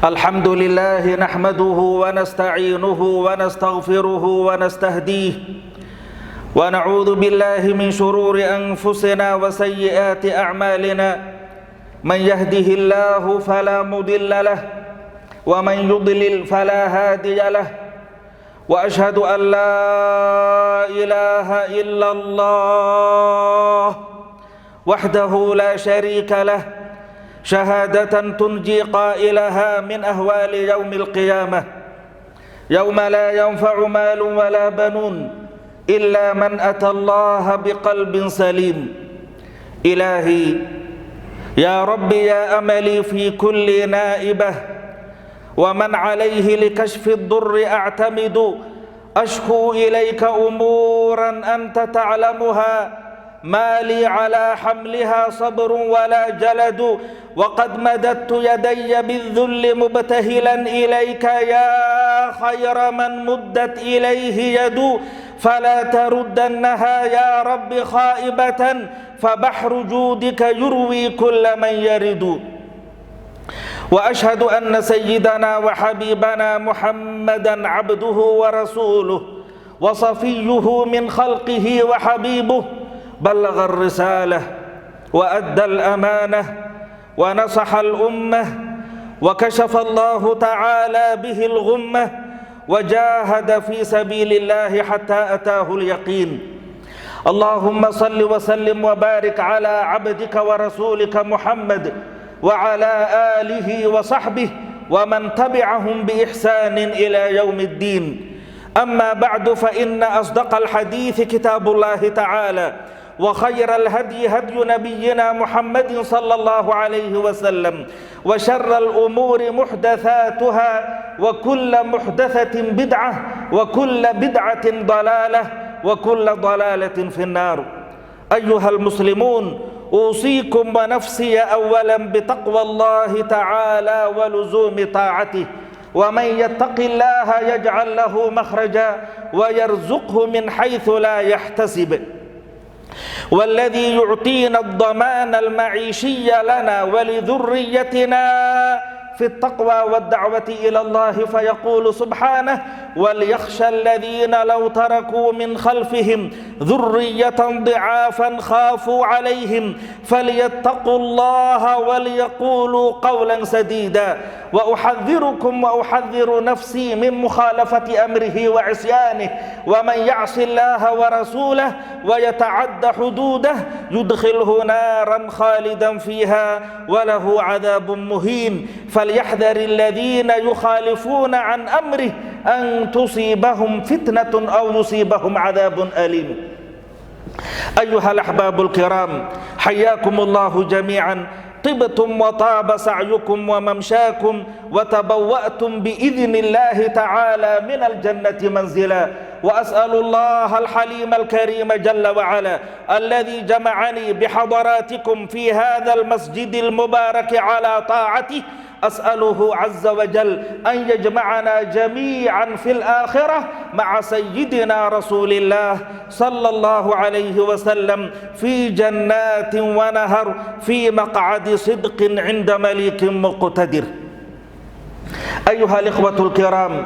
الحمد لله نحمده ونستعينه ونستغفره ونستهديه ونعوذ بالله من شرور أنفسنا وسيئات أعمالنا من يهده الله فلا مضل له ومن يضلل فلا هادي له وأشهد أن لا إله إلا الله وحده لا شريك له شهادة تنجي قائلها من أهوال يوم القيامة يوم لا ينفع مال ولا بنون إلا من أتى الله بقلب سليم. إلهي يا رب يا أملي في كل نائبة ومن عليه لكشف الضر أعتمد أشكو إليك أمورا أنت تعلمها ما لي على حملها صبر ولا جلد وقد مددت يدي بالذل مبتهلا إليك يا خير من مدت إليه يد فلا تردنها يا رب خائبة فبحر جودك يروي كل من يرد. وأشهد أن سيدنا وحبيبنا محمدا عبده ورسوله وصفيه من خلقه وحبيبه بلغ الرسالة وأدى الأمانة ونصح الأمة وكشف الله تعالى به الغمة وجاهد في سبيل الله حتى أتاه اليقين. اللهم صل وسلم وبارك على عبدك ورسولك محمد وعلى آله وصحبه ومن تبعهم بإحسان إلى يوم الدين. أما بعد فإن أصدق الحديث كتاب الله تعالى وخير الهدي هدي نبينا محمد صلى الله عليه وسلم وشر الأمور محدثاتها وكل محدثة بدعة وكل بدعة ضلالة وكل ضلالة في النار. أيها المسلمون أوصيكم ونفسي أولا بتقوى الله تعالى ولزوم طاعته ومن يتق الله يجعل له مخرجا ويرزقه من حيث لا يحتسب والذي يعطينا الضمان المعيشي لنا ولذريتنا في التقوى والدعوة إلى الله فيقول سبحانه وليخشى الذين لو تركوا من خلفهم ذرية ضعافا خافوا عليهم فليتقوا الله وليقولوا قولا سديدا. وأحذركم وأحذر نفسي من مخالفة أمره وعصيانه ومن يعص الله ورسوله ويتعد حدوده يدخله نارا خالدا فيها وله عذاب مهين. فليحذر الذين يخالفون عن أمره أن تصيبهم فتنة أو يصيبهم عذاب أليم. أيها الأحباب الكرام حياكم الله جميعا. طبتم وطاب سعيكم وممشاكم وتبوأتم بإذن الله تعالى من الجنة منزلا. وأسأل الله الحليم الكريم جل وعلا الذي جمعني بحضراتكم في هذا المسجد المبارك على طاعته أسأله عز وجل أن يجمعنا جميعا في الآخرة مع سيدنا رسول الله صلى الله عليه وسلم في جنات ونهر في مقعد صدق عند مليك مقتدر. أيها الإخوة الكرام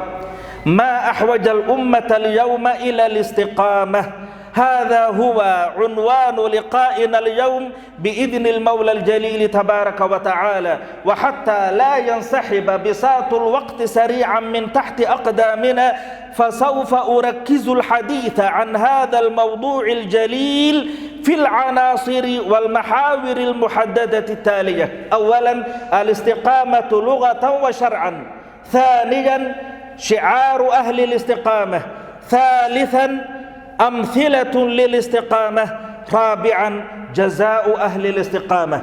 ما أحوج الأمة اليوم إلى الاستقامة. هذا هو عنوان لقائنا اليوم بإذن المولى الجليل تبارك وتعالى. وحتى لا ينسحب بساط الوقت سريعا من تحت أقدامنا فسوف أركز الحديث عن هذا الموضوع الجليل في العناصر والمحاور المحددة التالية. أولا الاستقامة لغة وشرعا. ثانيا شعار أهل الاستقامة. ثالثا أمثلة للاستقامة. رابعا جزاء أهل الاستقامة.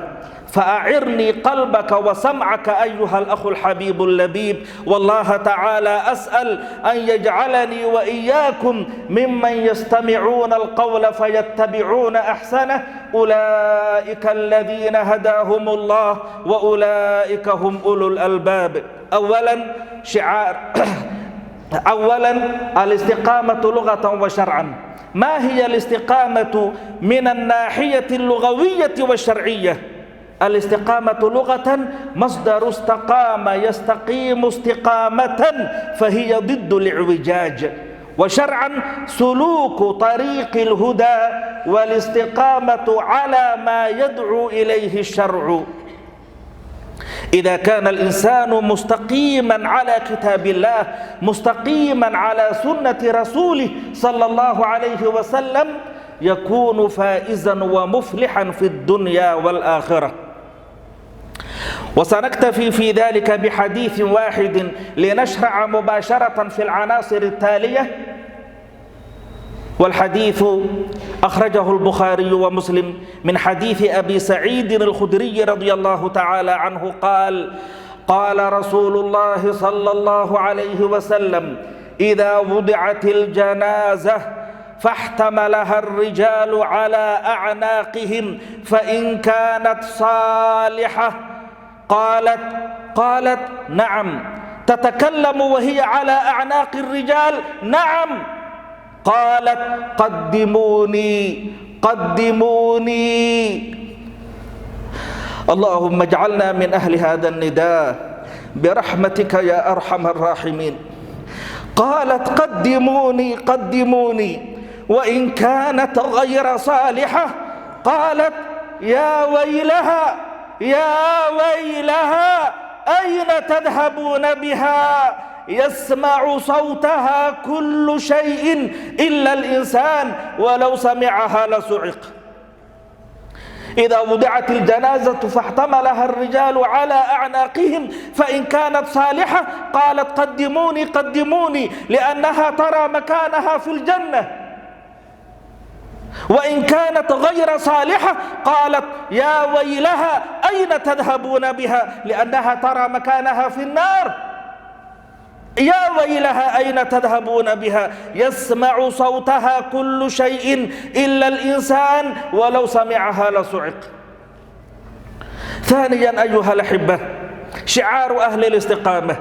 فأعرني قلبك وسمعك أيها الأخ الحبيب اللبيب والله تعالى أسأل أن يجعلني وإياكم ممن يستمعون القول فيتبعون أحسنه أولئك الذين هداهم الله وأولئك هم أولو الألباب. أولا الاستقامة لغة وشرعا. ما هي الاستقامة من الناحية اللغوية والشرعية؟ الاستقامة لغة مصدر استقام يستقيم استقامة، فهي ضد الاعوجاج. وشرعا سلوك طريق الهدى والاستقامة على ما يدعو إليه الشرع. إذا كان الإنسان مستقيما على كتاب الله، مستقيما على سنة رسوله صلى الله عليه وسلم، يكون فائزا ومفلحا في الدنيا والآخرة. وسنكتفي في ذلك بحديث واحد لنشرع مباشرة في العناصر التالية. والحديث أخرجه البخاري ومسلم من حديث أبي سعيد الخدري رضي الله تعالى عنه قال: قال رسول الله صلى الله عليه وسلم: إذا وضعت الجنازة فاحتملها الرجال على أعناقهم فإن كانت صالحة قالت نعم. تتكلم وهي على أعناق الرجال؟ نعم. قالت: قدموني قدموني. اللهم اجعلنا من أهل هذا النداء برحمتك يا أرحم الراحمين. قالت: قدموني قدموني وإن كانت غير صالحة. قالت: يا ويلها يا ويلها أين تذهبون بها؟ يسمع صوتها كل شيء إلا الإنسان ولو سمعها لصعق. إذا وضعت الجنازة فاحتملها الرجال على أعناقهم فإن كانت صالحة قالت: قدموني قدموني، لأنها ترى مكانها في الجنة. وإن كانت غير صالحة قالت: يا ويلها أين تذهبون بها؟ لأنها ترى مكانها في النار. يا ويلها أين تذهبون بها؟ يسمع صوتها كل شيء إلا الإنسان ولو سمعها لصعق. ثانيا أيها الأحبة، شعار أهل الاستقامة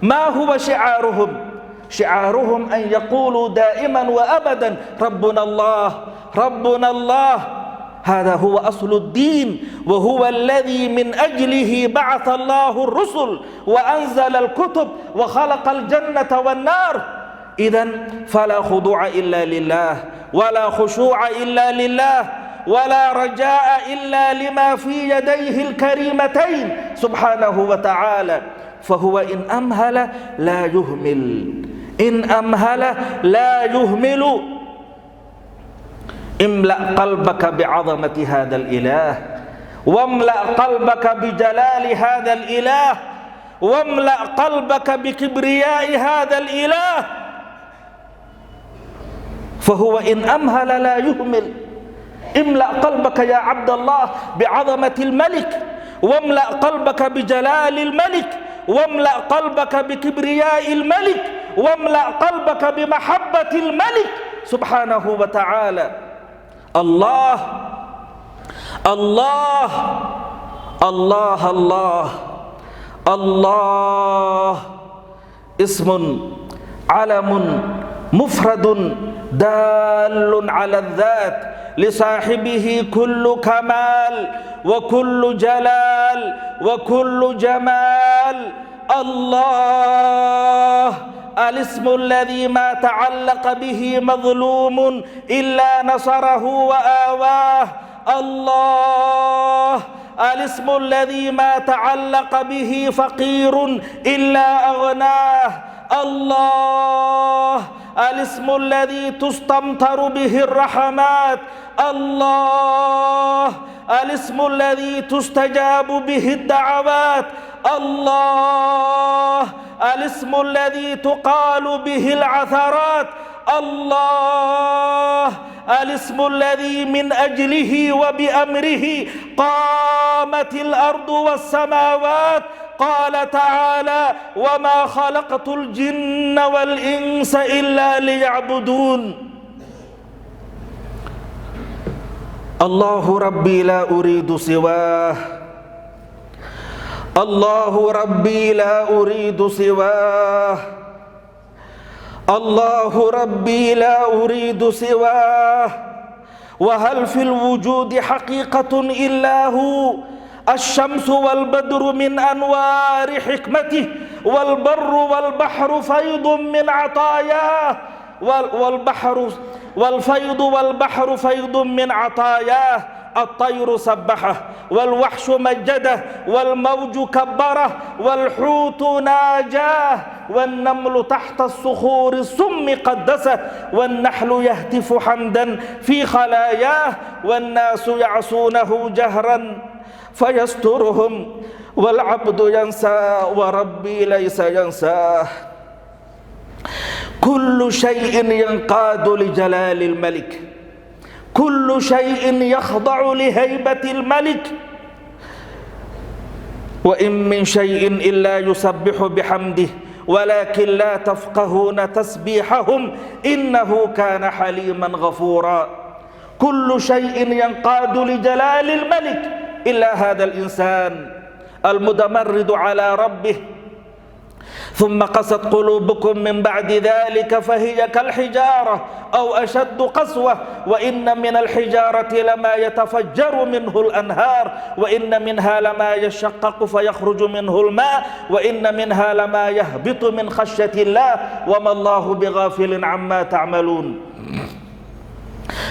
ما هو شعارهم؟ شعارهم أن يقولوا دائما وأبدا: ربنا الله ربنا الله. هذا هو أصل الدين، وهو الذي من أجله بعث الله الرسل وأنزل الكتب وخلق الجنة والنار. إذن فلا خضوع إلا لله، ولا خشوع إلا لله، ولا رجاء إلا لما في يديه الكريمتين سبحانه وتعالى. فهو إن أمهل لا يهمل، إن أمهل لا يهمل. املأ قلبك بعظمة هذا الإله، واملأ قلبك بجلال هذا الإله، واملأ قلبك بكبرياء هذا الإله. فهو إن أمهل لا يهمل. املأ قلبك يا عبد الله بعظمة الملك، واملأ قلبك بجلال الملك، واملأ قلبك بكبرياء الملك، واملأ قلبك بمحبة الملك سبحانه وتعالى. الله الله الله الله الله اسم علم مفرد دال على الذات، لصاحبه كل كمال وكل جلال وكل جمال. الله الاسم الذي ما تعلق به مظلوم إلا نصره وآواه. الله الاسم الذي ما تعلق به فقير إلا أغناه. الله الاسم الذي تستمطر به الرحمات. الله الاسم الذي تستجاب به الدعوات. الله الاسم الذي تقال به العثرات. الله الاسم الذي من أجله وبأمره قامت الأرض والسماوات. قال تعالى: وما خلقت الجن والإنس إلا ليعبدون. الله ربي لا أريد سواه، الله ربي لا أريد سواه، الله ربي لا أريد سواه. وهل في الوجود حقيقة إلا هو؟ الشمس والبدر من أنوار حكمته، والبر والبحر فيض من عطاياه، والبحر فيض من عطاياه. الطير سبحه، والوحش مجده، والموج كبره، والحوت ناجاه، والنمل تحت الصخور السم قدسه، والنحل يهتف حمدا في خلاياه، والناس يعصونه جهرا فيسترهم، والعبد ينسى وربي ليس ينساه. كل شيء ينقاد لجلال الملك، كل شيء يخضع لهيبة الملك، وإن من شيء إلا يسبح بحمده ولكن لا تفقهون تسبيحهم إنه كان حليما غفورا. كل شيء ينقاد لجلال الملك إلا هذا الإنسان المتمرد على ربه. ثم قست قلوبكم من بعد ذلك فهي كالحجارة أو أشد قسوة، وإن من الحجارة لما يتفجر منه الأنهار، وإن منها لما يشقق فيخرج منه الماء، وإن منها لما يهبط من خشية الله وما الله بغافل عما تعملون.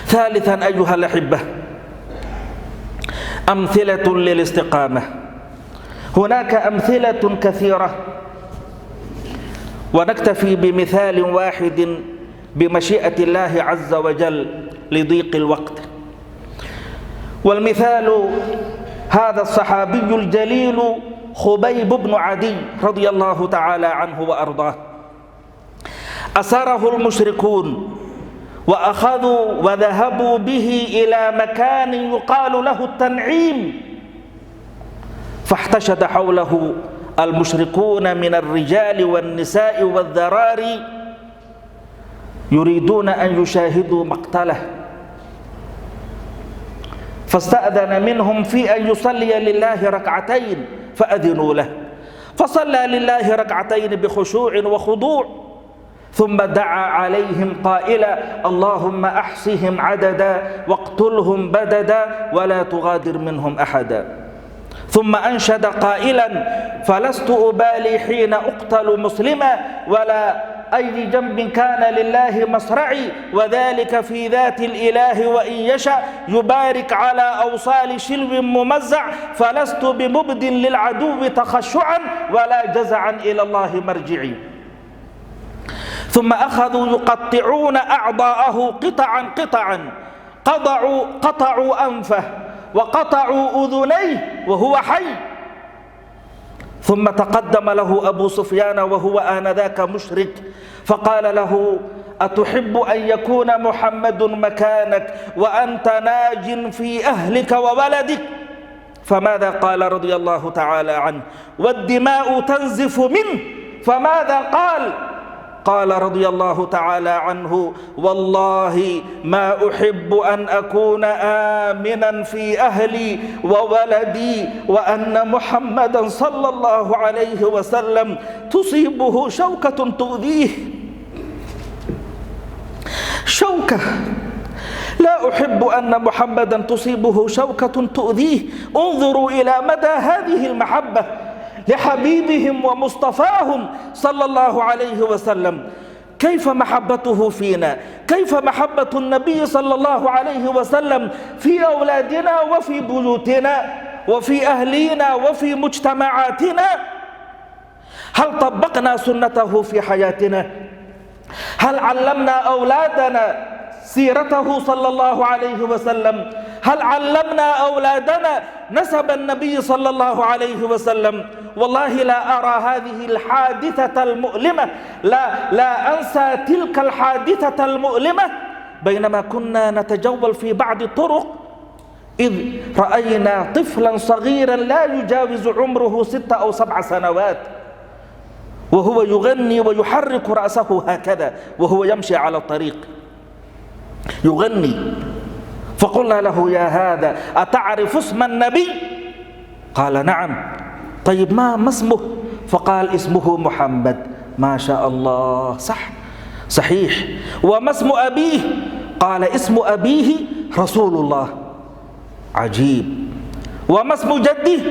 ثالثا أيها الأحبة، أمثلة للاستقامة. هناك أمثلة كثيرة، ونكتفي بمثال واحد بمشيئة الله عز وجل لضيق الوقت. والمثال هذا الصحابي الجليل خبيب بن عدي رضي الله تعالى عنه وأرضاه. أسره المشركون وأخذوا وذهبوا به إلى مكان يقال له التنعيم، فاحتشد حوله المشركون من الرجال والنساء والذراري يريدون أن يشاهدوا مقتله، فاستأذن منهم في أن يصلي لله ركعتين فأذنوا له، فصلى لله ركعتين بخشوع وخضوع، ثم دعا عليهم قائلا: اللهم أحصهم عددا واقتلهم بددا ولا تغادر منهم أحدا. ثم أنشد قائلا: فلست أبالي حين أقتل مسلما ولا أي جنب كان لله مصرعي، وذلك في ذات الإله وإن يشأ يبارك على أوصال شلو ممزع، فلست بمبد للعدو تخشعا ولا جزعا إلى الله مرجعي. ثم أخذوا يقطعون أعضاءه قطعا قطعا، قطعوا أنفه وقطعوا أذنيه وهو حي. ثم تقدم له أبو سفيان وهو آنذاك مشرك فقال له: أتحب أن يكون محمد مكانك وأنت ناج في أهلك وولدك؟ فماذا قال رضي الله تعالى عنه؟ والدماء تنزف منه. فماذا قال؟ قال رضي الله تعالى عنه: والله ما أحب أن أكون آمنا في أهلي وولدي وأن محمدا صلى الله عليه وسلم تصيبه شوكة تؤذيه. شوكة، لا أحب أن محمدا تصيبه شوكة تؤذيه. انظروا إلى مدى هذه المحبة لحبيبهم ومصطفاهم صلى الله عليه وسلم. كيف محبته فينا، كيف محبة النبي صلى الله عليه وسلم في أولادنا وفي بيوتنا وفي أهلينا وفي مجتمعاتنا. هل طبقنا سنته في حياتنا؟ هل علمنا أولادنا سيرته صلى الله عليه وسلم؟ هل علمنا أولادنا نسب النبي صلى الله عليه وسلم؟ والله لا أرى هذه الحادثة المؤلمة، لا أنسى تلك الحادثة المؤلمة بينما كنا نتجول في بعض الطرق، إذ رأينا طفلا صغيرا لا يجاوز عمره 6 أو 7 سنوات وهو يغني ويحرك رأسه هكذا وهو يمشي على الطريق يغني. فقلنا له: يا هذا أتعرف اسم النبي؟ قال: نعم. طيب ما اسمه؟ فقال: اسمه محمد. ما شاء الله، صحيح. وما اسم أبيه؟ قال: اسم أبيه رسول الله. عجيب. وما اسم جده؟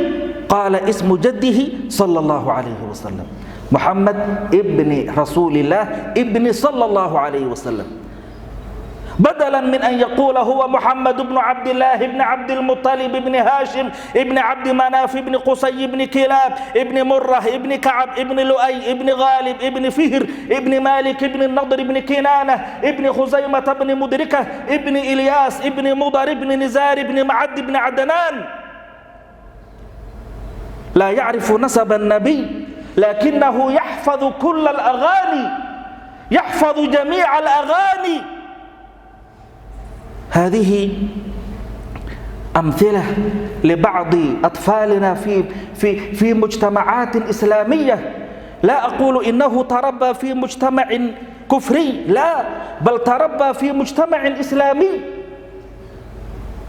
قال اسم جده صلى الله عليه وسلم، محمد ابن رسول الله ابن صلى الله عليه وسلم، بدلا من أن يقول هو محمد بن عبد الله بن عبد المطلب بن هاشم ابن عبد مناف ابن قصي ابن كلاب ابن مرة ابن كعب ابن لؤي ابن غالب ابن فهر ابن مالك ابن النضر ابن كنانة ابن خزيمة ابن مدركة ابن إلياس ابن مضر ابن نزار ابن معد ابن عدنان. لا يعرف نسب النبي لكنه يحفظ كل الأغاني، يحفظ جميع الأغاني. هذه أمثلة لبعض أطفالنا في مجتمعات إسلامية. لا أقول إنه تربى في مجتمع كفري، لا، بل تربى في مجتمع إسلامي،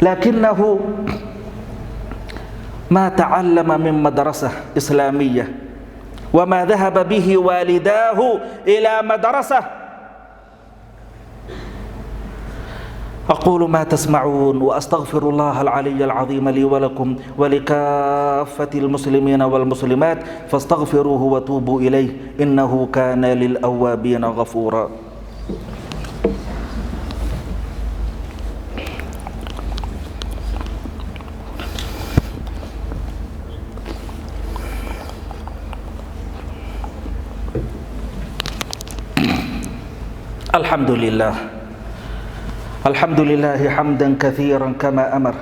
لكنه ما تعلم من مدرسة إسلامية، وما ذهب به والداه إلى مدرسة. أقول ما تسمعون، وأستغفر الله العلي العظيم لي ولكم ولكافة المسلمين والمسلمات، فاستغفروه وتوبوا إليه إنه كان للأوابين غفورا. الحمد لله، الحمد لله حمدا كثيرا كما أمر،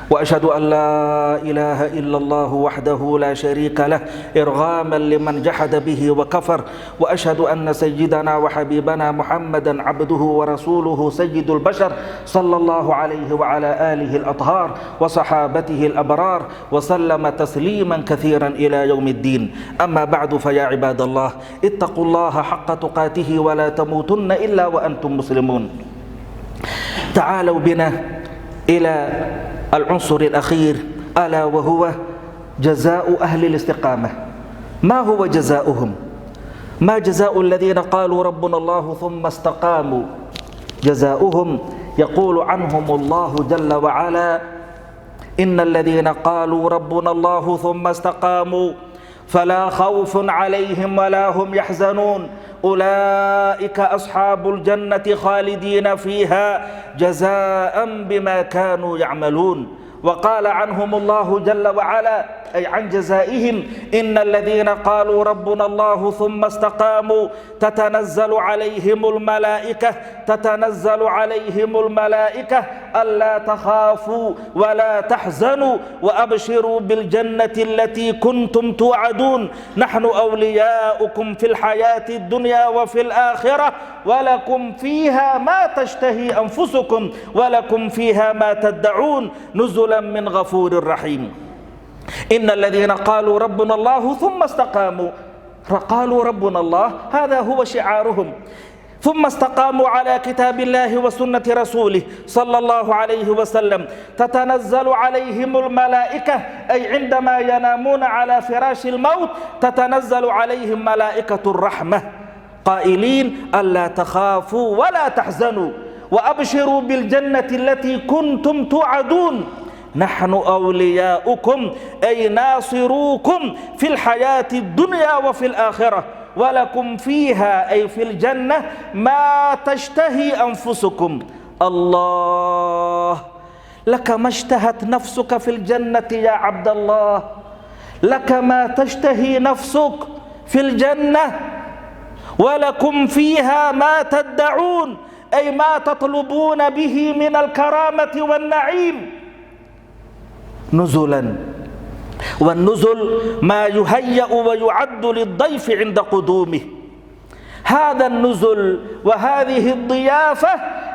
وأشهد أن لا إله إلا الله وحده لا شريك له إرغاما لمن جحد به وكفر، وأشهد أن سيدنا وحبيبنا محمدا عبده ورسوله سيد البشر صلى الله عليه وعلى آله الأطهار وصحابته الأبرار وسلم تسليما كثيرا إلى يوم الدين. أما بعد، فيا عباد الله، اتقوا الله حق تقاته ولا تموتن إلا وأنتم مسلمون. تعالوا بنا إلى العنصر الأخير، ألا وهو جزاء أهل الاستقامة. ما هو جزاؤهم؟ ما جزاء الذين قالوا ربنا الله ثم استقاموا؟ جزاؤهم يقول عنهم الله جل وعلا: إن الذين قالوا ربنا الله ثم استقاموا فلا خوف عليهم ولا هم يحزنون أولئك أصحاب الجنة خالدين فيها جزاء بما كانوا يعملون. وقال عنهم الله جل وعلا أي عن جزائهم: إن الذين قالوا ربنا الله ثم استقاموا تتنزل عليهم الملائكة ألا تخافوا ولا تحزنوا وأبشروا بالجنة التي كنتم توعدون نحن أولياؤكم في الحياة الدنيا وفي الآخرة ولكم فيها ما تشتهي أنفسكم ولكم فيها ما تدعون نزلا من غفور رحيم. إن الذين قالوا ربنا الله ثم استقاموا، قالوا ربنا الله، هذا هو شعارهم، ثم استقاموا على كتاب الله وسنة رسوله صلى الله عليه وسلم تتنزل عليهم الملائكة، أي عندما ينامون على فراش الموت تتنزل عليهم ملائكة الرحمة قائلين: ألا تخافوا ولا تحزنوا وأبشروا بالجنة التي كنتم توعدون نحن أولياؤكم أي ناصروكم في الحياة الدنيا وفي الآخرة ولكم فيها أي في الجنة ما تشتهي أنفسكم. الله، لك ما اشتهت نفسك في الجنة يا عبد الله، لك ما تشتهي نفسك في الجنة، ولكم فيها ما تدعون أي ما تطلبون به من الكرامة والنعيم نزلا. والنزل ما يهيأ ويعد للضيف عند قدومه. هذا النزل وهذه الضيافة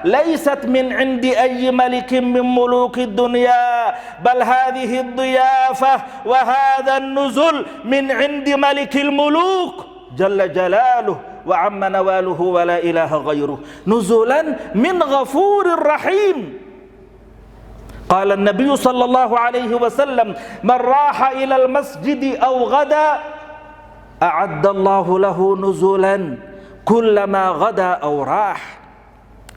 ليست من عند أي ملك من ملوك الدنيا، بل هذه الضيافة وهذا النزل من عند ملك الملوك جل جلاله وعم نواله ولا إله غيره، نزلا من غفور رحيم. قال النبي صلى الله عليه وسلم: من راح إلى المسجد أو غدا أعد الله له نزلا كلما غدا أو راح.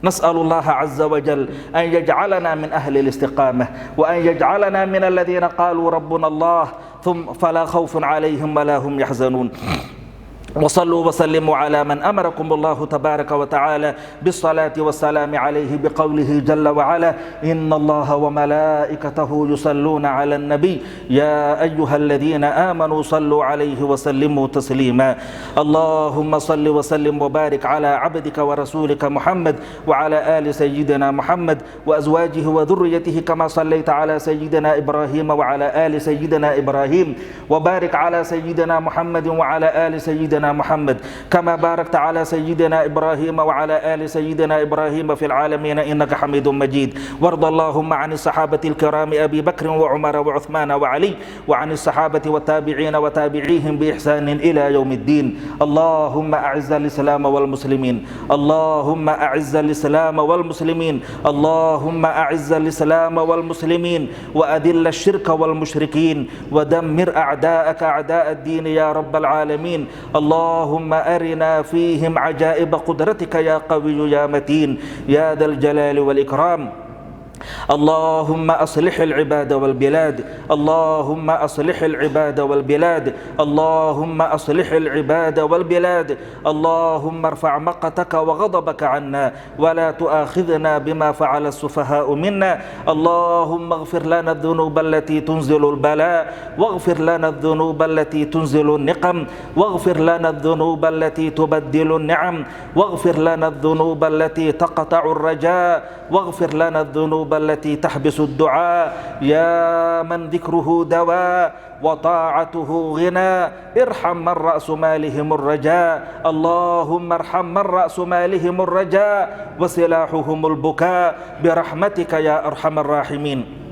نسأل الله عز وجل أن يجعلنا من أهل الاستقامة، وأن يجعلنا من الذين قالوا ربنا الله ثم فلا خوف عليهم ولا هم يحزنون. وصلوا وسلموا على من أمركم الله تبارك وتعالى بالصلاة والسلام عليه بقوله جل وعلا: إن الله وملائكته يصلون على النبي يا أيها الذين آمنوا صلوا عليه وسلموا تسليما. اللهم صل وسلم وبارك على عبدك ورسولك محمد وعلى آل سيدنا محمد وأزواجه وذريته كما صليت على سيدنا إبراهيم وعلى آل سيدنا إبراهيم، وبارك على سيدنا محمد وعلى آل سيدنا محمد كما باركت على سيدنا إبراهيم وعلى آل سيدنا إبراهيم في العالمين إنك حميد مجيد. وارض اللهم عن الصحابة الكرام أبي بكر وعمر وعثمان وعلي، وعن الصحابة والتابعين وتابعيهم بإحسان إلى يوم الدين. اللهم أعز الإسلام والمسلمين، اللهم أعز الإسلام والمسلمين، اللهم أعز الإسلام والمسلمين، وأذل الشرك والمشركين، ودمر أعداءك أعداء الدين يا رب العالمين. اللهم أرنا فيهم عجائب قدرتك يا قوي يا متين يا ذا الجلال والإكرام. اللهم أصلح العباد والبلاد، اللهم أصلح العباد والبلاد، اللهم أصلح العباد والبلاد. اللهم ارفع مقتك وغضبك عنا، ولا تؤاخذنا بما فعل السفهاء منا. اللهم اغفر لنا الذنوب التي تنزل البلاء، واغفر لنا الذنوب التي تنزل النقم، واغفر لنا الذنوب التي تبدل النعم، واغفر لنا الذنوب التي تقطع الرجاء، واغفر لنا الذنوب التي تحبس الدعاء. يا من ذكره دواء وطاعته غنى، ارحم من رأس مالهم الرجاء. اللهم ارحم من رأس مالهم الرجاء وسلاحهم البكاء برحمتك يا أرحم الراحمين.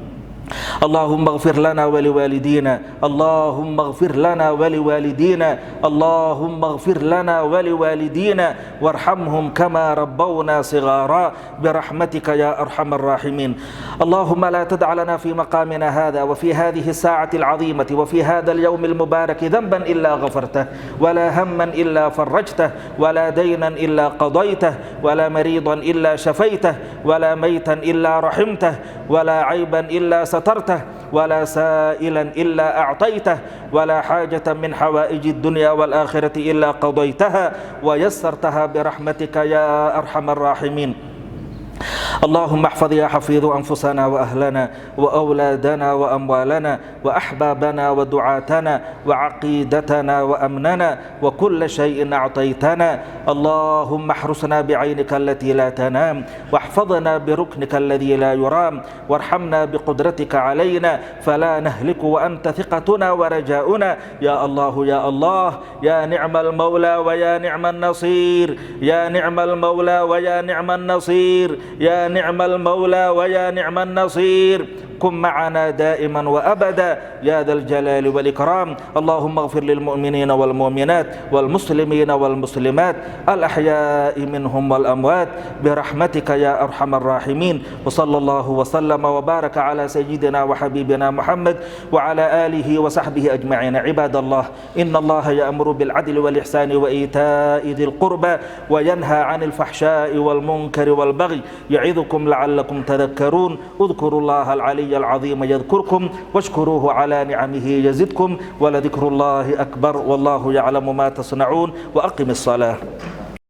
اللهم اغفر لنا ولوالدينا، اللهم اغفر لنا ولوالدينا، اللهم اغفر لنا ولوالدينا وارحمهم كما ربونا صغارا برحمتك يا أرحم الراحمين. اللهم لا تدع لنا في مقامنا هذا وفي هذه الساعة العظيمة وفي هذا اليوم المبارك ذنبا إلا غفرته، ولا هما إلا فرجته، ولا دينا إلا قضيته، ولا مريضا إلا شفيته، ولا ميتا إلا رحمته، ولا عيبا إلا سترته، ولا سائلا إلا أعطيته، ولا حاجة من حوائج الدنيا والآخرة إلا قضيتها ويسرتها برحمتك يا أرحم الراحمين. اللهم احفظ يا حفيظ أنفسنا وأهلنا وأولادنا وأموالنا وأحبابنا ودعاتنا وعقيدتنا وأمننا وكل شيء أعطيتنا. اللهم احرسنا بعينك التي لا تنام، واحفظنا بركنك الذي لا يرام، وارحمنا بقدرتك علينا فلا نهلك وأنت ثقتنا ورجاؤنا. يا الله يا الله، يا نعم المولى ويا نعم النصير، يا نعم المولى ويا نعم النصير، يا نعم المولى ويا نعم النصير. كن معنا دائما وأبدا يا ذا الجلال والإكرام. اللهم اغفر للمؤمنين والمؤمنات والمسلمين والمسلمات الأحياء منهم والأموات برحمتك يا أرحم الراحمين. وصلى الله وسلم وبارك على سيدنا وحبيبنا محمد وعلى آله وصحبه أجمعين. عباد الله، إن الله يأمر بالعدل والإحسان وإيتاء ذي القربى وينهى عن الفحشاء والمنكر والبغي يعظكم لعلكم تذكرون. اذكروا الله العلي العظيم يذكركم، واشكروه على نعمه يزدكم، ولذكر الله أكبر، والله يعلم ما تصنعون. وأقم الصلاة.